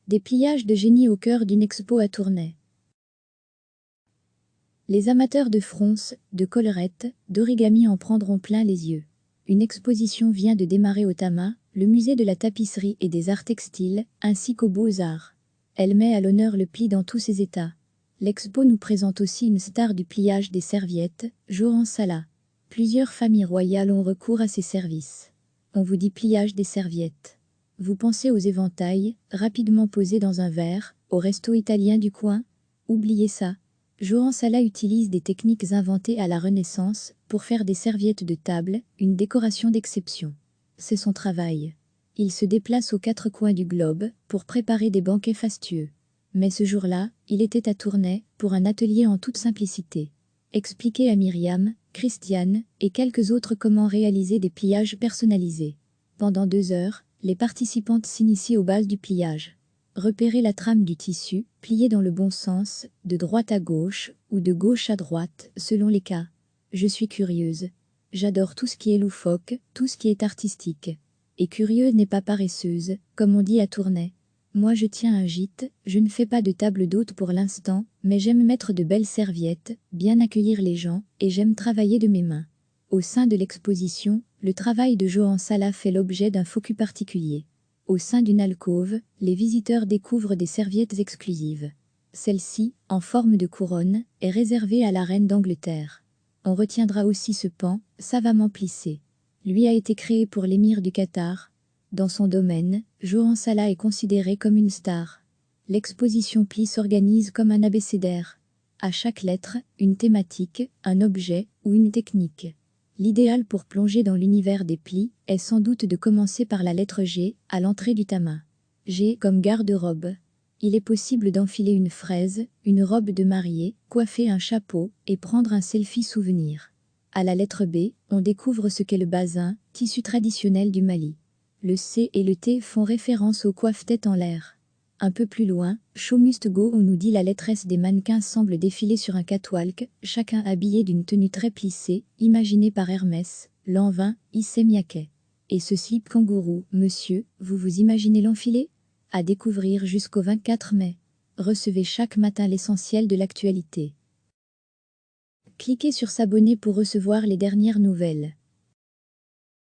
Des pliages de génie au cœur d'une expo à Tournai. Les amateurs de fronces, de collerettes, d'origami en prendront plein les yeux. Une exposition vient de démarrer au Tama, le musée de la tapisserie et des arts textiles, ainsi qu'aux beaux-arts. Elle met à l'honneur le pli dans tous ses états. L'expo nous présente aussi une star du pliage des serviettes, Johan Sala. Plusieurs familles royales ont recours à ses services. On vous dit pliage des serviettes. Vous pensez aux éventails, rapidement posés dans un verre, au resto italien du coin? Oubliez ça. Johan Sala utilise des techniques inventées à la Renaissance pour faire des serviettes de table, une décoration d'exception. C'est son travail. Il se déplace aux quatre coins du globe pour préparer des banquets fastueux. Mais ce jour-là, il était à Tournai pour un atelier en toute simplicité. Expliquer à Myriam, Christiane et quelques autres comment réaliser des pliages personnalisés. Pendant 2 heures, les participantes s'initient aux bases du pliage. Repérer la trame du tissu, plier dans le bon sens, de droite à gauche ou de gauche à droite, selon les cas. Je suis curieuse. J'adore tout ce qui est loufoque, tout ce qui est artistique. Et curieuse n'est pas paresseuse, comme on dit à Tournai. Moi je tiens un gîte, je ne fais pas de table d'hôte pour l'instant, mais j'aime mettre de belles serviettes, bien accueillir les gens, et j'aime travailler de mes mains. Au sein de l'exposition, le travail de Johan Sala fait l'objet d'un focus particulier. Au sein d'une alcôve, les visiteurs découvrent des serviettes exclusives. Celle-ci, en forme de couronne, est réservée à la reine d'Angleterre. On retiendra aussi ce pan, savamment plissé. Lui a été créé pour l'émir du Qatar. Dans son domaine, Johan Sala est considéré comme une star. L'exposition pli s'organise comme un abécédaire. À chaque lettre, une thématique, un objet ou une technique. L'idéal pour plonger dans l'univers des plis est sans doute de commencer par la lettre G, à l'entrée du Tama. G comme garde-robe. Il est possible d'enfiler une fraise, une robe de mariée, coiffer un chapeau et prendre un selfie souvenir. À la lettre B, on découvre ce qu'est le bazin, tissu traditionnel du Mali. Le C et le T font référence aux coiffes tête en l'air. Un peu plus loin, Show Must Go, on nous dit la lettre S des mannequins semblent défiler sur un catwalk, chacun habillé d'une tenue très plissée, imaginée par Hermès, Lanvin, Issey Miyake. Et ce slip kangourou, monsieur, vous vous imaginez l'enfiler? À découvrir jusqu'au 24 mai. Recevez chaque matin l'essentiel de l'actualité. Cliquez sur s'abonner pour recevoir les dernières nouvelles.